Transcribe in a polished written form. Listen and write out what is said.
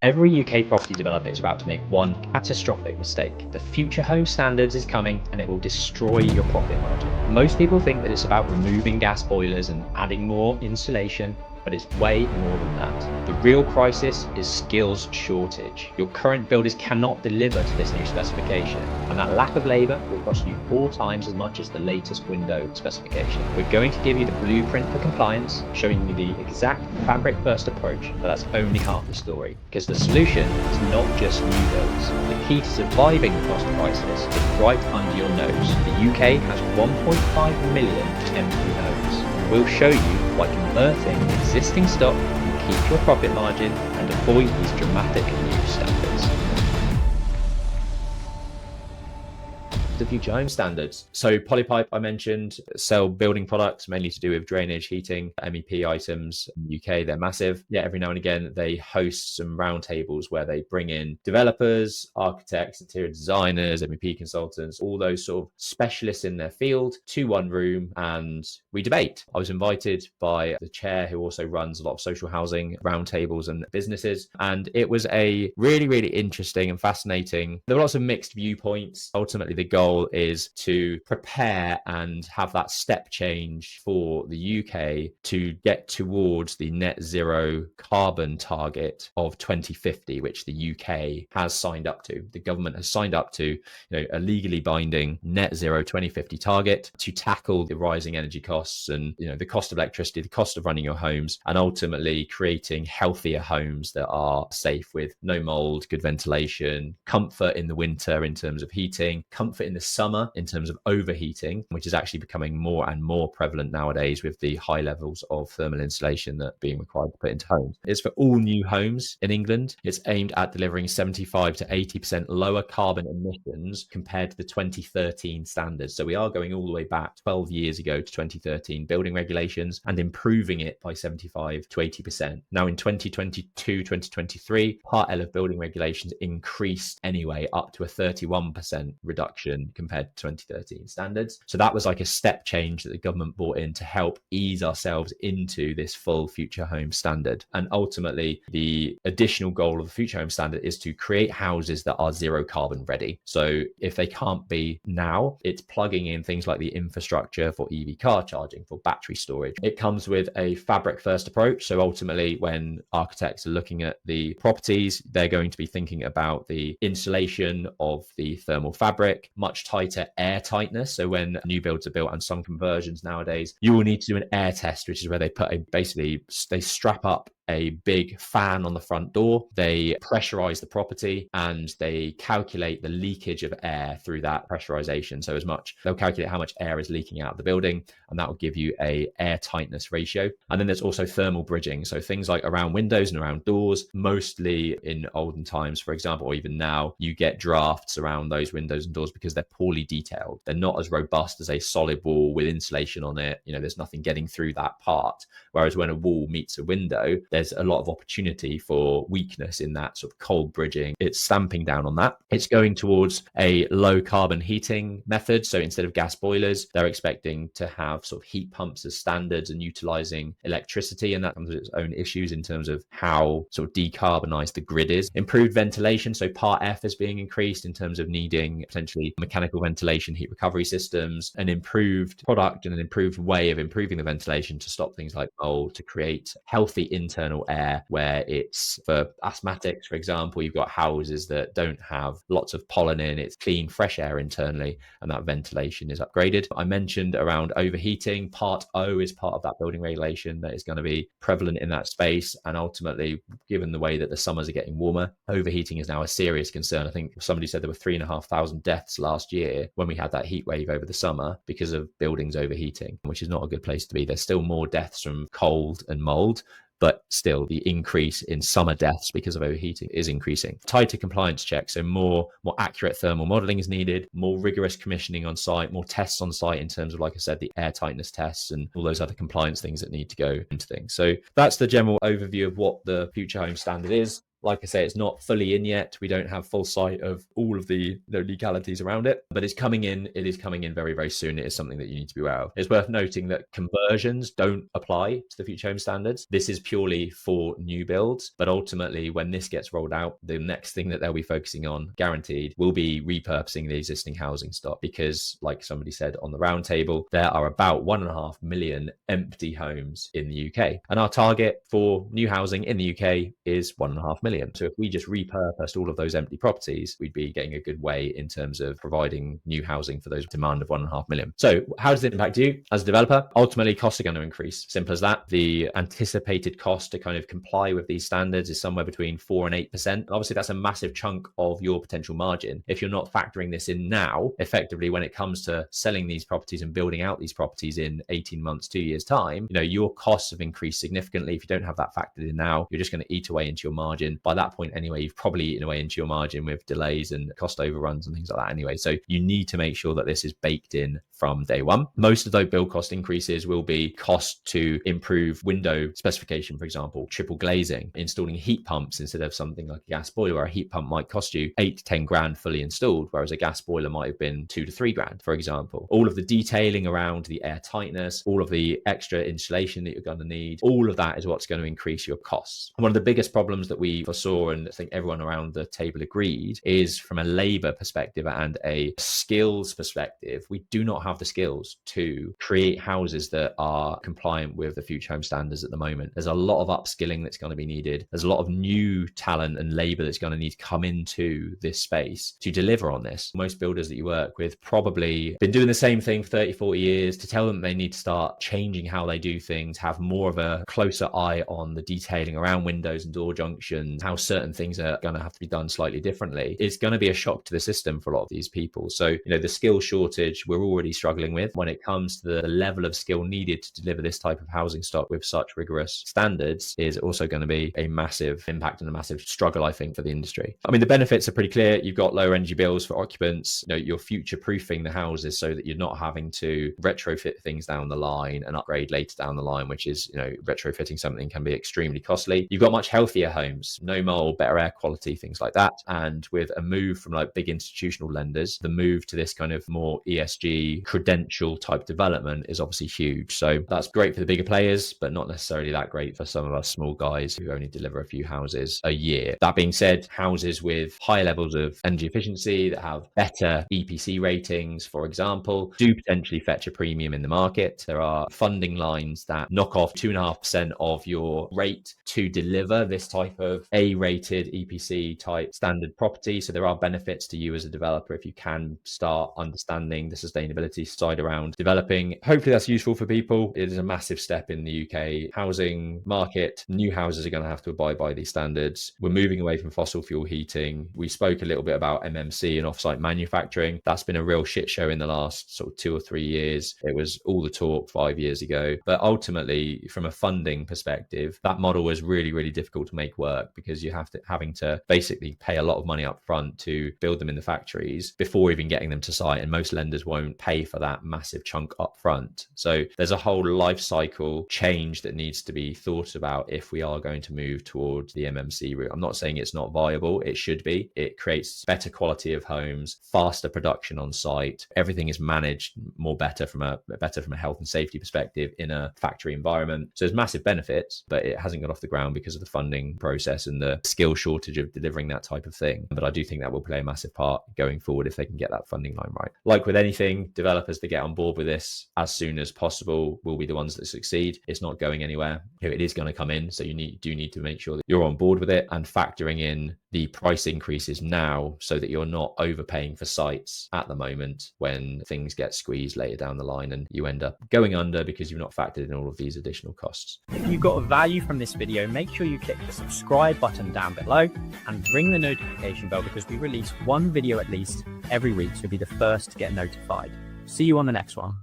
Every UK property developer is about to make one catastrophic mistake. The Future Home Standards is coming and it will destroy your profit margin. Most people think that it's about removing gas boilers and adding more insulation, but it's way more than that. The real crisis is skills shortage. Your current builders cannot deliver to this new specification, and that lack of labour will cost you 4 times as much as the latest window specification. We're going to give you the blueprint for compliance, showing you the exact fabric first approach, but that's only half the story, because the solution is not just new builds. The key to surviving the cost crisis is right under your nose. The UK has 1.5 million empty homes. We'll show you why converting existing stock will keep your profit margin and avoid these dramatic new standards. The Future Home Standards. So Polypipe, I mentioned, sell building products mainly to do with drainage, heating, MEP items. In the UK, they're massive. Yeah, every now and again, they host some roundtables where they bring in developers, architects, interior designers, MEP consultants, all those sort of specialists in their field to one room, and we debate. I was invited by the chair who also runs a lot of social housing roundtables and businesses, and it was a really, really interesting and fascinating. There were lots of mixed viewpoints. Ultimately, the goal is to prepare and have that step change for the UK to get towards the net zero carbon target of 2050, which the UK has signed up to. The government has signed up to, a legally binding net zero 2050 target to tackle the rising energy costs and, the cost of electricity, the cost of running your homes, and ultimately creating healthier homes that are safe with no mold, good ventilation, comfort in the winter in terms of heating, comfort in the summer in terms of overheating, which is actually becoming more and more prevalent nowadays with the high levels of thermal insulation that are being required to put into homes. It's for all new homes in England. It's aimed at delivering 75 to 80% lower carbon emissions compared to the 2013 standards. So we are going all the way back 12 years ago to 2013 building regulations and improving it by 75 to 80%. Now in 2022, 2023, Part L of building regulations increased anyway up to a 31% reduction compared to 2013 standards. So that was like a step change that the government brought in to help ease ourselves into this full future home standard. And ultimately, the additional goal of the future home standard is to create houses that are zero carbon ready. So if they can't be now, it's plugging in things like the infrastructure for EV car charging, for battery storage. It comes with a fabric first approach. So ultimately, when architects are looking at the properties, they're going to be thinking about the insulation of the thermal fabric, much tighter airtightness. So when new builds are built and some conversions nowadays, you will need to do an air test, which is where they put they strap up a big fan on the front door, they pressurize the property, and they calculate the leakage of air through that pressurization. So they'll calculate how much air is leaking out of the building, and that will give you a air tightness ratio. And then there's also thermal bridging. So things like around windows and around doors, mostly in olden times, for example, or even now, you get drafts around those windows and doors because they're poorly detailed. They're not as robust as a solid wall with insulation on it. There's nothing getting through that part. Whereas when a wall meets a window, there's a lot of opportunity for weakness in that sort of cold bridging. It's stamping down on that. It's going towards a low carbon heating method. So instead of gas boilers, they're expecting to have sort of heat pumps as standards and utilizing electricity. And that comes with its own issues in terms of how sort of decarbonized the grid is. Improved ventilation. So Part F is being increased in terms of needing potentially mechanical ventilation, heat recovery systems, an improved product and an improved way of improving the ventilation to stop things like mold, to create healthy internal air where it's for asthmatics, for example. You've got houses that don't have lots of pollen in, it's clean, fresh air internally, and that ventilation is upgraded. I mentioned around overheating. Part O is part of that building regulation that is going to be prevalent in that space. And ultimately, given the way that the summers are getting warmer, overheating is now a serious concern. I think somebody said there were 3,500 deaths last year when we had that heat wave over the summer because of buildings overheating, which is not a good place to be. There's still more deaths from cold and mold, but still the increase in summer deaths because of overheating is increasing. Tighter compliance checks, so more accurate thermal modeling is needed, more rigorous commissioning on site, more tests on site in terms of, like I said, the air tightness tests and all those other compliance things that need to go into things. So that's the general overview of what the Future Home Standard is. Like I say, it's not fully in yet. We don't have full sight of all of the legalities around it, but it's coming in. It is coming in very, very soon. It is something that you need to be aware of. It's worth noting that conversions don't apply to the future home standards. This is purely for new builds, but ultimately when this gets rolled out, the next thing that they'll be focusing on, guaranteed, will be repurposing the existing housing stock, because like somebody said on the roundtable, there are about 1.5 million empty homes in the UK, and our target for new housing in the UK is 1.5 million. So if we just repurposed all of those empty properties, we'd be getting a good way in terms of providing new housing for those demand of 1.5 million. So how does it impact you as a developer? Ultimately, costs are going to increase. Simple as that. The anticipated cost to kind of comply with these standards is somewhere between 4 and 8%. Obviously, that's a massive chunk of your potential margin. If you're not factoring this in now, effectively, when it comes to selling these properties and building out these properties in 18 months, 2 years time, your costs have increased significantly. If you don't have that factored in now, you're just going to eat away into your margin. By that point anyway, you've probably eaten away into your margin with delays and cost overruns and things like that anyway. So you need to make sure that this is baked in from day one. Most of those build cost increases will be cost to improve window specification, for example, triple glazing, installing heat pumps instead of something like a gas boiler, where a heat pump might cost you 8 to 10 grand fully installed, whereas a gas boiler might have been 2 to 3 grand, for example. All of the detailing around the airtightness, all of the extra insulation that you're going to need, all of that is what's going to increase your costs. And one of the biggest problems that we foresaw, and I think everyone around the table agreed, is from a labor perspective and a skills perspective, we do not have the skills to create houses that are compliant with the future home standards at the moment. There's a lot of upskilling that's going to be needed. There's a lot of new talent and labor that's going to need to come into this space to deliver on this. Most builders that you work with probably been doing the same thing for 30, 40 years. To tell them they need to start changing how they do things, have more of a closer eye on the detailing around windows and door junctions, how certain things are going to have to be done slightly differently, it's going to be a shock to the system for a lot of these people. So, the skill shortage we're already struggling with when it comes to the level of skill needed to deliver this type of housing stock with such rigorous standards is also going to be a massive impact and a massive struggle, I think, for the industry. I mean, the benefits are pretty clear. You've got lower energy bills for occupants. You're future proofing the houses so that you're not having to retrofit things down the line and upgrade later down the line, which is, retrofitting something can be extremely costly. You've got much healthier homes, no mold, better air quality, things like that. And with a move from like big institutional lenders, the move to this kind of more ESG credential type development is obviously huge. So that's great for the bigger players, but not necessarily that great for some of us small guys who only deliver a few houses a year. That being said, houses with high levels of energy efficiency that have better EPC ratings, for example, do potentially fetch a premium in the market. There are funding lines that knock off 2.5% of your rate to deliver this type of A-rated EPC type standard property. So there are benefits to you as a developer if you can start understanding the sustainability side around developing. Hopefully that's useful for people. It is a massive step in the UK housing market. New houses are going to have to abide by these standards. We're moving away from fossil fuel heating. We spoke a little bit about MMC and offsite manufacturing. That's been a real shit show in the last sort of 2 or 3 years. It was all the talk 5 years ago. But ultimately, from a funding perspective, that model was really, really difficult to make work because you having to basically pay a lot of money up front to build them in the factories before even getting them to site. And most lenders won't pay for that massive chunk up front. So there's a whole life cycle change that needs to be thought about if we are going to move towards the MMC route. I'm not saying it's not viable. It should be. It creates better quality of homes, faster production on site. Everything is managed better from a health and safety perspective in a factory environment. So there's massive benefits, but it hasn't got off the ground because of the funding process and the skill shortage of delivering that type of thing. But I do think that will play a massive part going forward if they can get that funding line right. Like with anything, developers that get on board with this as soon as possible will be the ones that succeed. It's not going anywhere. It is going to come in. So you do need to make sure that you're on board with it and factoring in the price increases now so that you're not overpaying for sites at the moment when things get squeezed later down the line and you end up going under because you've not factored in all of these additional costs. If you got value from this video, make sure you click the subscribe button down below and ring the notification bell because we release one video at least every week, so you'll be the first to get notified. See you on the next one.